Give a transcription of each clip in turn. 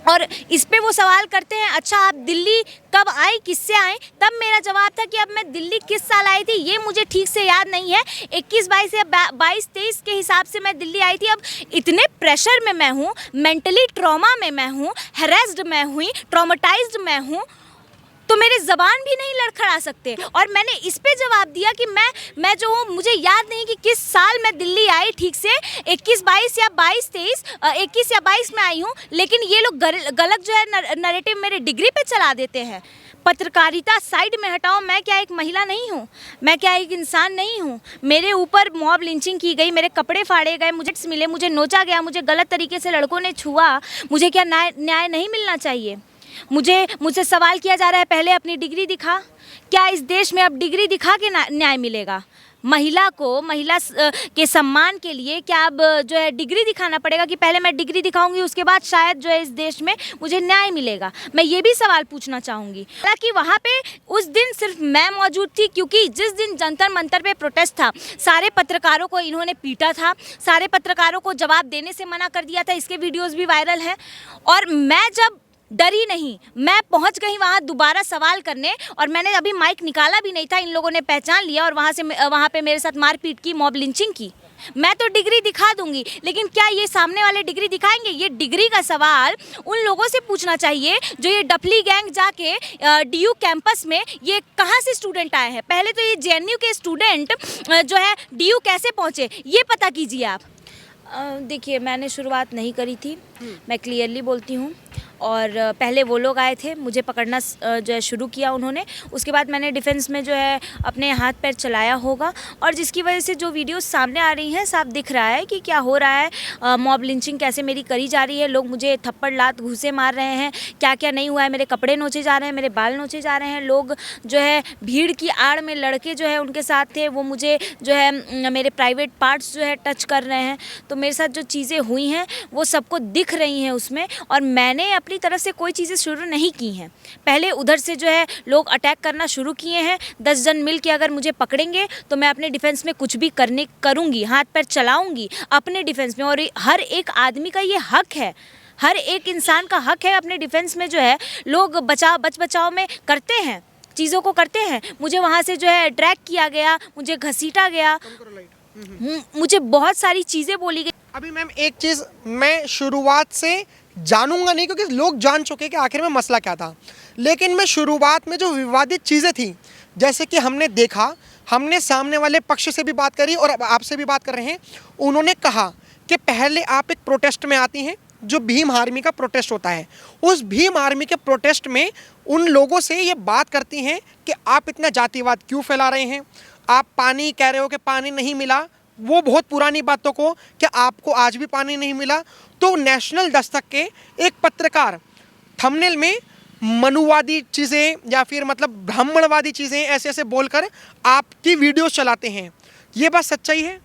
और इस पे वो सवाल करते हैं, अच्छा आप दिल्ली कब आए, किससे आए? तब मेरा जवाब था कि अब मैं दिल्ली किस साल आई थी ये मुझे ठीक से याद नहीं है, 21-22 या 22-23 के हिसाब से मैं दिल्ली आई थी। अब इतने प्रेशर में मैं हूँ, मेंटली ट्रॉमा में मैं हूँ, हैरेस्ड मैं हुई, ट्रॉमेटाइज्ड मैं हूँ, तो मेरी ज़बान भी नहीं लड़खड़ा सकते। और मैंने इस पे जवाब दिया कि मैं जो हूँ, मुझे याद नहीं कि किस साल मैं दिल्ली आई ठीक से, 21-22 या 22-23, 21 या 22 में आई हूँ, लेकिन ये लोग गलत जो है नरेटिव मेरे डिग्री पे चला देते हैं। पत्रकारिता साइड में हटाओ, मैं क्या एक महिला नहीं हूँ? मैं क्या एक इंसान नहीं हूँ? मेरे ऊपर मॉब लिंचिंग की गई, मेरे कपड़े फाड़े गए, मुझे मिले, मुझे नोचा गया, मुझे गलत तरीके से लड़कों ने छुआ, मुझे क्या न्याय नहीं मिलना चाहिए? मुझसे सवाल किया जा रहा है, पहले अपनी डिग्री दिखा। क्या इस देश में अब डिग्री दिखा के न्याय मिलेगा? महिला के सम्मान के लिए क्या अब जो है डिग्री दिखाना पड़ेगा कि पहले मैं डिग्री दिखाऊंगी, उसके बाद शायद जो है इस देश में मुझे न्याय मिलेगा? मैं ये भी सवाल पूछना चाहूँगी। हालांकि वहाँ पे उस दिन सिर्फ मैं मौजूद थी, क्योंकि जिस दिन जंतर मंतर पे प्रोटेस्ट था, सारे पत्रकारों को इन्होंने पीटा था, सारे पत्रकारों को जवाब देने से मना कर दिया था, इसके वीडियोज़ भी वायरल हैं। और मैं जब डरी नहीं, मैं पहुंच गई वहाँ दोबारा सवाल करने, और मैंने अभी माइक निकाला भी नहीं था, इन लोगों ने पहचान लिया और वहाँ पे मेरे साथ मारपीट की, मॉब लिंचिंग की। मैं तो डिग्री दिखा दूंगी, लेकिन क्या ये सामने वाले डिग्री दिखाएंगे? ये डिग्री का सवाल उन लोगों से पूछना चाहिए जो ये डफली गैंग जाके डीयू कैंपस में, ये कहाँ से स्टूडेंट आए हैं? पहले तो ये जेएनयू के स्टूडेंट जो है डीयू कैसे पहुँचे, ये पता कीजिए आप। देखिए, मैंने शुरुआत नहीं करी थी, मैं क्लियरली बोलती हूँ। और पहले वो लोग आए थे, मुझे पकड़ना जो है शुरू किया उन्होंने, उसके बाद मैंने डिफेंस में जो है अपने हाथ पैर चलाया होगा, और जिसकी वजह से जो वीडियोस सामने आ रही हैं, साफ दिख रहा है कि क्या हो रहा है। मॉब लिंचिंग कैसे मेरी करी जा रही है, लोग मुझे थप्पड़ लात घूसे मार रहे हैं, क्या क्या नहीं हुआ है, मेरे कपड़े नोचे जा रहे हैं, मेरे बाल नोचे जा रहे हैं, लोग जो है भीड़ की आड़ में लड़के जो है उनके साथ थे, वो मुझे जो है मेरे प्राइवेट पार्ट्स जो है टच कर रहे हैं। तो मेरे साथ जो चीज़ें हुई हैं वो सबको दिख रही हैं उसमें, और मैंने अपनी तरफ से कोई चीज़ें शुरू नहीं की हैं। पहले उधर से जो है लोग अटैक करना शुरू किए हैं। 10 जन मिल के अगर मुझे पकड़ेंगे तो मैं अपने डिफेंस में कुछ भी करूँगी, हाथ पैर चलाऊँगी अपने डिफेंस में। और हर एक आदमी का ये हक है, हर एक इंसान का हक है अपने डिफेंस में। जो है लोग बचाव में करते हैं, चीज़ों को करते हैं। मुझे वहाँ से जो है ड्रैग किया गया, मुझे घसीटा गया, मुझे बहुत सारी चीज़ें बोली गई। अभी मैम एक चीज़ मैं शुरुआत से जानूंगा नहीं, क्योंकि लोग जान चुके कि आखिर में मसला क्या था, लेकिन मैं शुरुआत में जो विवादित चीज़ें थी, जैसे कि हमने देखा, हमने सामने वाले पक्ष से भी बात करी और अब आपसे भी बात कर रहे हैं। उन्होंने कहा कि पहले आप एक प्रोटेस्ट में आती हैं, जो भीम आर्मी का प्रोटेस्ट होता है, उस भीम आर्मी के प्रोटेस्ट में उन लोगों से ये बात करती हैं कि आप इतना जातिवाद क्यों फैला रहे हैं, आप पानी कह रहे हो कि पानी नहीं मिला, वो बहुत पुरानी बातों को कि आपको आज भी पानी नहीं मिला। तो नेशनल दस्तक के एक पत्रकार थंबनेल में मनुवादी चीज़ें या फिर मतलब ब्राह्मणवादी चीज़ें ऐसे ऐसे बोलकर आपकी वीडियोस चलाते हैं, ये बात सच्चाई है?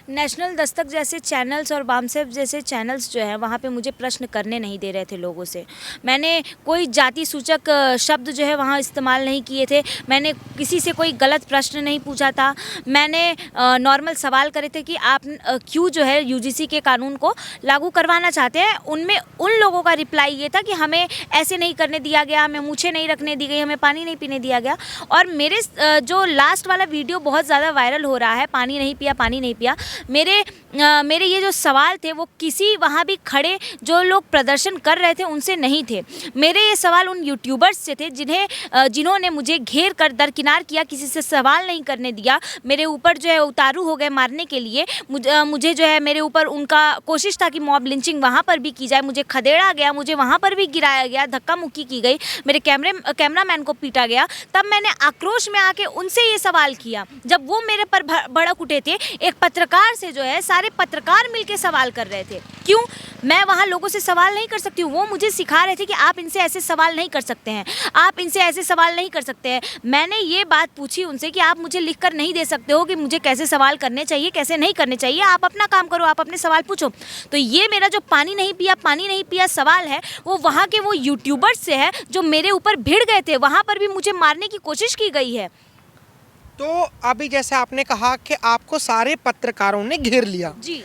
नेशनल दस्तक जैसे चैनल्स और वामसेफ जैसे चैनल्स जो हैं वहाँ पे मुझे प्रश्न करने नहीं दे रहे थे लोगों से। मैंने कोई जाति सूचक शब्द जो है वहाँ इस्तेमाल नहीं किए थे, मैंने किसी से कोई गलत प्रश्न नहीं पूछा था। मैंने नॉर्मल सवाल करे थे कि आप क्यों जो है यूजीसी के कानून को लागू करवाना चाहते हैं। उनमें उन लोगों का रिप्लाई ये था कि हमें ऐसे नहीं करने दिया गया, हमें मूछें नहीं रखने दी गई, हमें पानी नहीं पीने दिया गया। और मेरे जो लास्ट वाला वीडियो बहुत ज़्यादा वायरल हो रहा है, पानी नहीं पिया, पानी नहीं पिया, मेरे ये जो सवाल थे वो किसी वहाँ भी खड़े जो लोग प्रदर्शन कर रहे थे उनसे नहीं थे। मेरे ये सवाल उन यूट्यूबर्स से थे जिन्होंने मुझे घेर कर दरकिनार किया, किसी से सवाल नहीं करने दिया, मेरे ऊपर जो है उतारू हो गए मारने के लिए। मुझे जो है मेरे ऊपर उनका कोशिश था कि मॉब लिंचिंग वहाँ पर भी की जाए, मुझे खदेड़ा गया, मुझे वहाँ पर भी गिराया गया, धक्का मुक्की की गई, मेरे कैमरामैन को पीटा गया। तब मैंने आक्रोश में आके उनसे ये सवाल किया, जब वो मेरे पर भड़क उठे थे। एक पत्रकार से जो है सारे पत्रकार मिलके सवाल कर रहे थे। क्यों मैं वहाँ लोगों से सवाल नहीं कर सकती हूँ? वो मुझे सिखा रहे थे कि आप इनसे ऐसे सवाल नहीं कर सकते हैं, आप इनसे ऐसे सवाल नहीं कर सकते हैं। मैंने ये बात पूछी उनसे कि आप मुझे लिख कर नहीं दे सकते हो कि मुझे कैसे सवाल करने चाहिए, कैसे नहीं करने चाहिए, आप अपना काम करो, आप अपने सवाल पूछो। तो ये मेरा जो पानी नहीं पिया सवाल है वो वहाँ के वो यूट्यूबर्स से है जो मेरे ऊपर भिड़ गए थे, वहाँ पर भी मुझे मारने की कोशिश की गई है। तो अभी जैसे आपने कहा कि आपको सारे पत्रकारों ने घेर लिया जी,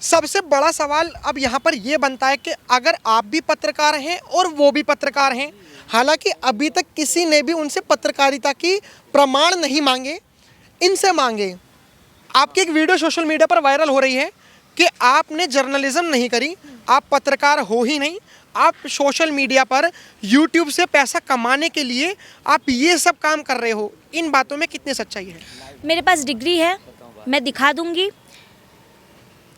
सबसे बड़ा सवाल अब यहाँ पर ये बनता है कि अगर आप भी पत्रकार हैं और वो भी पत्रकार हैं, हालांकि अभी तक किसी ने भी उनसे पत्रकारिता की प्रमाण नहीं मांगे, इनसे मांगे। आपकी एक वीडियो सोशल मीडिया पर वायरल हो रही है कि आपने जर्नलिज्म नहीं करी, आप पत्रकार हो ही नहीं, आप सोशल मीडिया पर यूट्यूब से पैसा कमाने के लिए आप ये सब काम कर रहे हो। इन बातों में कितनी सच्चाई है? मेरे पास डिग्री है, मैं दिखा दूंगी,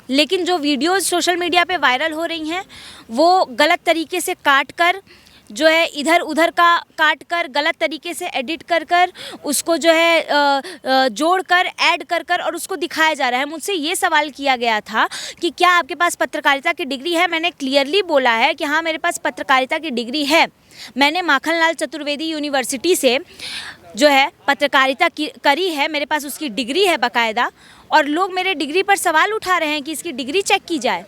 लेकिन जो वीडियोस सोशल मीडिया पे वायरल हो रही हैं वो गलत तरीके से काट कर, जो है इधर उधर का काट कर, गलत तरीके से एडिट कर कर उसको जो है जोड़ कर, ऐड कर कर और उसको दिखाया जा रहा है। मुझसे ये सवाल किया गया था कि क्या आपके पास पत्रकारिता की डिग्री है। मैंने क्लियरली बोला है कि हाँ, मेरे पास पत्रकारिता की डिग्री है। मैंने माखनलाल चतुर्वेदी यूनिवर्सिटी से जो है पत्रकारिता करी है, मेरे पास उसकी डिग्री है बाकायदा। और लोग मेरे डिग्री पर सवाल उठा रहे हैं कि इसकी डिग्री चेक की जाए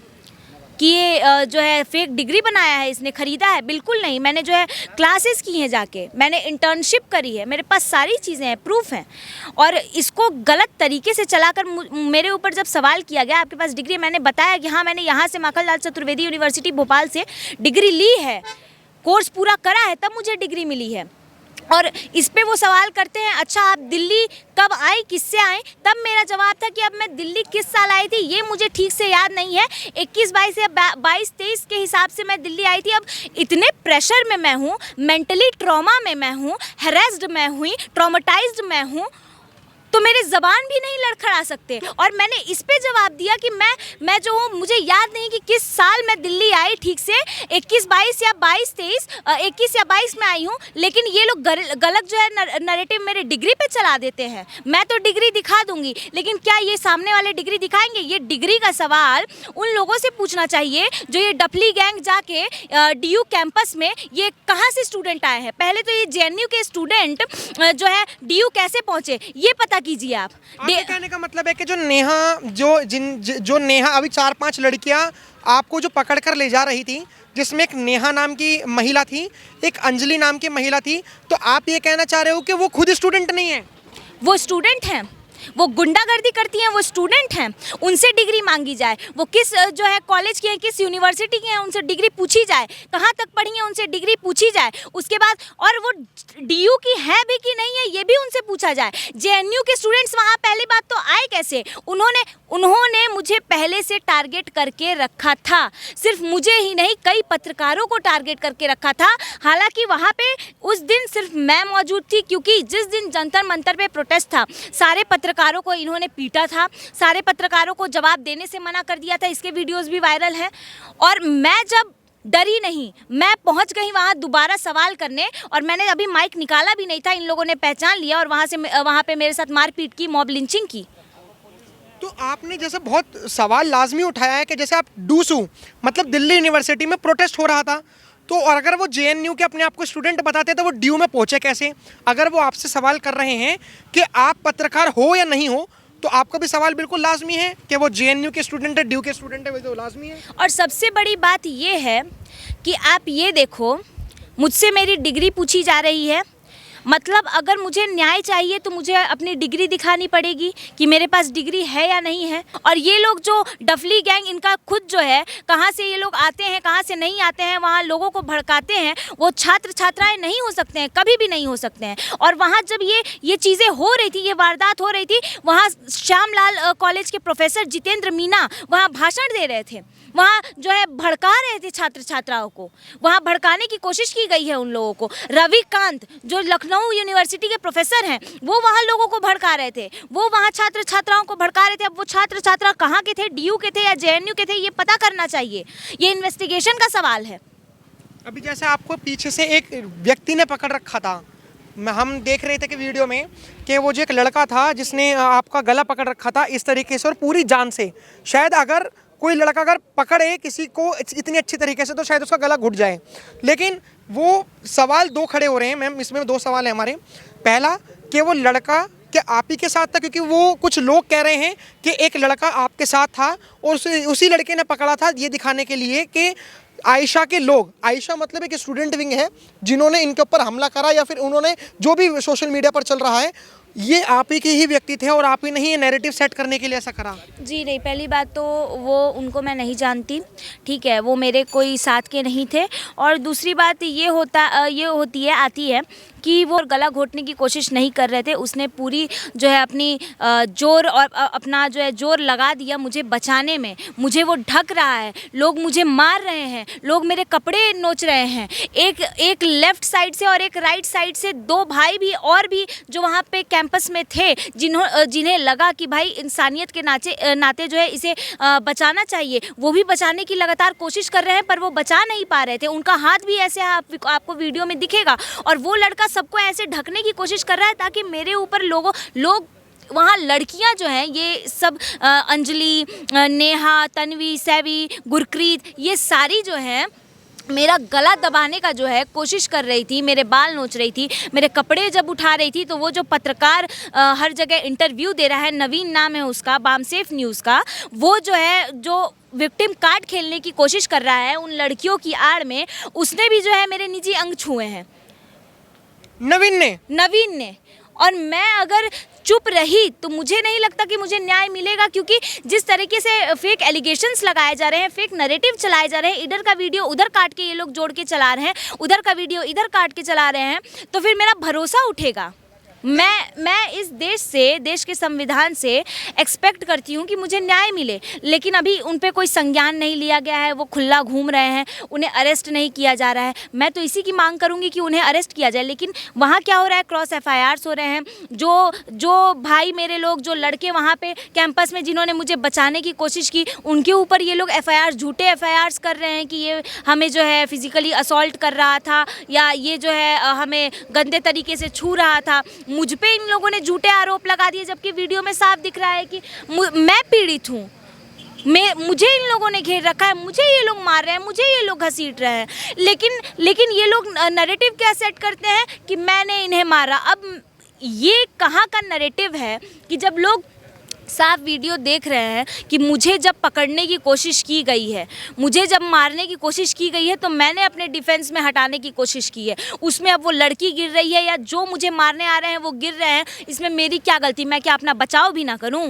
कि ये जो है फेक डिग्री बनाया है, इसने ख़रीदा है। बिल्कुल नहीं, मैंने जो है क्लासेस की हैं जाके, मैंने इंटर्नशिप करी है, मेरे पास सारी चीज़ें हैं, प्रूफ हैं। और इसको गलत तरीके से चलाकर मेरे ऊपर जब सवाल किया गया आपके पास डिग्री है, मैंने बताया कि हाँ, मैंने यहाँ से माखनलाल चतुर्वेदी यूनिवर्सिटी भोपाल से डिग्री ली है, कोर्स पूरा करा है, तब मुझे डिग्री मिली है। और इस पे वो सवाल करते हैं, अच्छा आप दिल्ली कब आए, किससे आए। तब मेरा जवाब था कि अब मैं दिल्ली किस साल आई थी ये मुझे ठीक से याद नहीं है, 21-22 या 22-23 के हिसाब से मैं दिल्ली आई थी। अब इतने प्रेशर में मैं हूँ, मेंटली ट्रॉमा में मैं हूँ, हैरेस्ड मैं हुई, ट्रॉमेटाइज्ड मैं हूँ, तो मेरे ज़बान भी नहीं लड़खड़ा सकते। और मैंने इस पे जवाब दिया कि मैं जो हूँ, मुझे याद नहीं कि किस साल मैं दिल्ली आई ठीक से, 21-22 या 22-23, 21 या 22 में आई हूँ। लेकिन ये लोग गलत जो है नैरेटिव मेरे डिग्री पे चला देते हैं। मैं तो डिग्री दिखा दूंगी, लेकिन क्या ये सामने वाले डिग्री दिखाएंगे? ये डिग्री का सवाल उन लोगों से पूछना चाहिए जो ये डफली गैंग जाके DU कैंपस में ये कहाँ से स्टूडेंट आए हैं। पहले तो ये JNU के स्टूडेंट जो है DU कैसे पहुँचे ये पता कीजिए आप। आपके कहने का मतलब है कि जो नेहा अभी 4-5 लड़कियां आपको जो पकड़ कर ले जा रही थी, जिसमें एक नेहा नाम की महिला थी, एक अंजलि नाम की महिला थी, तो आप ये कहना चाह रहे हो कि वो खुद स्टूडेंट नहीं है? वो स्टूडेंट हैं, वो गुंडागर्दी करती हैं, वो स्टूडेंट हैं, उनसे डिग्री मांगी जाए। वो किस जो है कॉलेज की हैं, किस यूनिवर्सिटी की हैं, उनसे डिग्री पूछी जाए। कहाँ तक पढ़ी हैं, उनसे डिग्री पूछी जाए। उसके बाद और वो DU की है भी कि नहीं है ये भी उनसे पूछा जाए। JNU के स्टूडेंट्स वहाँ पहली बात तो आए कैसे? उन्होंने मुझे पहले से टारगेट करके रखा था। सिर्फ मुझे ही नहीं, कई पत्रकारों को टारगेट करके रखा था। हालांकि वहाँ पे उस दिन सिर्फ मैं मौजूद थी, क्योंकि जिस दिन जंतर मंतर पे प्रोटेस्ट था, सारे पत्रकारों को इन्होंने पीटा था, सारे पत्रकारों को जवाब देने से मना कर दिया था। इसके वीडियोस भी वायरल हैं। और मैं जब डरी नहीं, मैं पहुंच गई वहां दोबारा सवाल करने, और मैंने अभी माइक निकाला भी नहीं था, इन लोगों ने पहचान लिया और वहां पे मेरे साथ मारपीट की, मॉब लिंचिंग की। तो आपने जैसे बहुत सवाल लाजमी उठाया है कि जैसे आप डूसू मतलब दिल्ली यूनिवर्सिटी में प्रोटेस्ट हो रहा था, तो और अगर वो JNU के अपने आप को स्टूडेंट बताते तो वो DU में पहुंचे कैसे? अगर वो आपसे सवाल कर रहे हैं कि आप पत्रकार हो या नहीं हो, तो आपका भी सवाल बिल्कुल लाजमी है कि वो JNU के स्टूडेंट है, DU के स्टूडेंट है, वो तो लाजमी है। और सबसे बड़ी बात ये है कि आप ये देखो, मुझसे मेरी डिग्री पूछी जा रही है। मतलब अगर मुझे न्याय चाहिए तो मुझे अपनी डिग्री दिखानी पड़ेगी कि मेरे पास डिग्री है या नहीं है। और ये लोग जो डफली गैंग, इनका खुद जो है, कहाँ से ये लोग आते हैं, कहाँ से नहीं आते हैं, वहाँ लोगों को भड़काते हैं। वो छात्र छात्राएं नहीं हो सकते हैं, कभी भी नहीं हो सकते हैं। और वहाँ जब ये चीज़ें हो रही थी, ये वारदात हो रही थी, वहाँ श्यामलाल कॉलेज के प्रोफेसर जितेंद्र मीना वहाँ भाषण दे रहे थे, वहाँ जो है भड़का रहे थे छात्र छात्राओं को, वहाँ भड़काने की कोशिश की गई है उन लोगों को। रविकांत जो लखनऊ यूनिवर्सिटी के प्रोफेसर हैं, वो वहाँ लोगों को भड़का रहे थे, वो वहाँ छात्र छात्राओं को भड़का रहे थे। अब वो छात्र छात्रा कहाँ के थे, DU के थे या JNU के थे, ये पता करना चाहिए। ये इन्वेस्टिगेशन का सवाल है। अभी जैसे आपको पीछे से एक व्यक्ति ने पकड़ रखा था, हम देख रहे थे कि वीडियो में कि वो जो एक लड़का था जिसने आपका गला पकड़ रखा था इस तरीके से और पूरी जान से। शायद अगर कोई लड़का अगर पकड़े किसी को इतनी अच्छी तरीके से तो शायद उसका गला घुट जाए। लेकिन वो सवाल दो खड़े हो रहे हैं मैम, इसमें दो सवाल हैं हमारे। पहला कि वो लड़का क्या आप ही के साथ था, क्योंकि वो कुछ लोग कह रहे हैं कि एक लड़का आपके साथ था और उसी लड़के ने पकड़ा था ये दिखाने के लिए कि आयशा के लोग, आयशा मतलब एक स्टूडेंट विंग है जिन्होंने इनके ऊपर हमला करा, या फिर उन्होंने जो भी सोशल मीडिया पर चल रहा है, ये आप ही के ही व्यक्ति थे और आप ही ने ही ये नैरेटिव सेट करने के लिए ऐसा करा? जी नहीं, पहली बात तो वो उनको मैं नहीं जानती, ठीक है, वो मेरे कोई साथ के नहीं थे। और दूसरी बात ये होती है आती है कि वो गला घोटने की कोशिश नहीं कर रहे थे। उसने पूरी जो है अपनी जोर और अपना जो है जोर लगा दिया मुझे बचाने में। मुझे वो ढक रहा है, लोग मुझे मार रहे हैं, लोग मेरे कपड़े नोच रहे हैं। एक लेफ़्ट साइड से और एक राइट साइड से 2 भाई भी और भी जो वहाँ पे कैंपस में थे, जिन्हें लगा कि भाई इंसानियत के नाते जो है इसे बचाना चाहिए, वो भी बचाने की लगातार कोशिश कर रहे हैं, पर वो बचा नहीं पा रहे थे। उनका हाथ भी ऐसे आपको वीडियो में दिखेगा, और वो लड़का सबको ऐसे ढकने की कोशिश कर रहा है ताकि मेरे ऊपर लोग वहाँ लड़कियाँ जो हैं ये सब अंजलि, नेहा, तन्वी, सैवी, गुरप्रीत, ये सारी जो हैं मेरा गला दबाने का जो है कोशिश कर रही थी, मेरे बाल नोच रही थी, मेरे कपड़े जब उठा रही थी। तो वो जो पत्रकार हर जगह इंटरव्यू दे रहा है, नवीन नाम है उसका, बामसेफ न्यूज़ का, वो जो है जो विक्टिम कार्ड खेलने की कोशिश कर रहा है उन लड़कियों की आड़ में, उसने भी जो है मेरे निजी अंग छुए हैं। नवीन ने। और मैं अगर चुप रही तो मुझे नहीं लगता कि मुझे न्याय मिलेगा, क्योंकि जिस तरीके से फेक एलिगेशंस लगाए जा रहे हैं, फेक नैरेटिव चलाए जा रहे हैं, इधर का वीडियो उधर काट के ये लोग जोड़ के चला रहे हैं, उधर का वीडियो इधर काट के चला रहे हैं, तो फिर मेरा भरोसा उठेगा। मैं इस देश के संविधान से एक्सपेक्ट करती हूँ कि मुझे न्याय मिले, लेकिन अभी उन पे कोई संज्ञान नहीं लिया गया है। वो खुला घूम रहे हैं, उन्हें अरेस्ट नहीं किया जा रहा है। मैं तो इसी की मांग करूँगी कि उन्हें अरेस्ट किया जाए। लेकिन वहाँ क्या हो रहा है, क्रॉस FIRs हो रहे हैं। जो भाई मेरे लोग, जो लड़के वहाँ पे कैंपस में जिन्होंने मुझे बचाने की कोशिश की, उनके ऊपर ये लोग FIRs, झूठे FIRs कर रहे हैं कि ये हमें जो है फिजिकली असॉल्ट कर रहा था, या ये जो है हमें गंदे तरीके से छू रहा था। मुझ पे इन लोगों ने झूठे आरोप लगा दिए, जबकि वीडियो में साफ दिख रहा है कि मैं पीड़ित हूँ। मुझे इन लोगों ने घेर रखा है, मुझे ये लोग मार रहे हैं, मुझे ये लोग घसीट रहे हैं। लेकिन ये लोग नैरेटिव क्या सेट करते हैं कि मैंने इन्हें मारा। अब ये कहाँ का नैरेटिव है कि जब लोग साफ वीडियो देख रहे हैं कि मुझे जब पकड़ने की कोशिश की गई है, मुझे जब मारने की कोशिश की गई है, तो मैंने अपने डिफेंस में हटाने की कोशिश की है। उसमें अब वो लड़की गिर रही है या जो मुझे मारने आ रहे हैं वो गिर रहे हैं, इसमें मेरी क्या गलती? मैं क्या अपना बचाव भी ना करूं?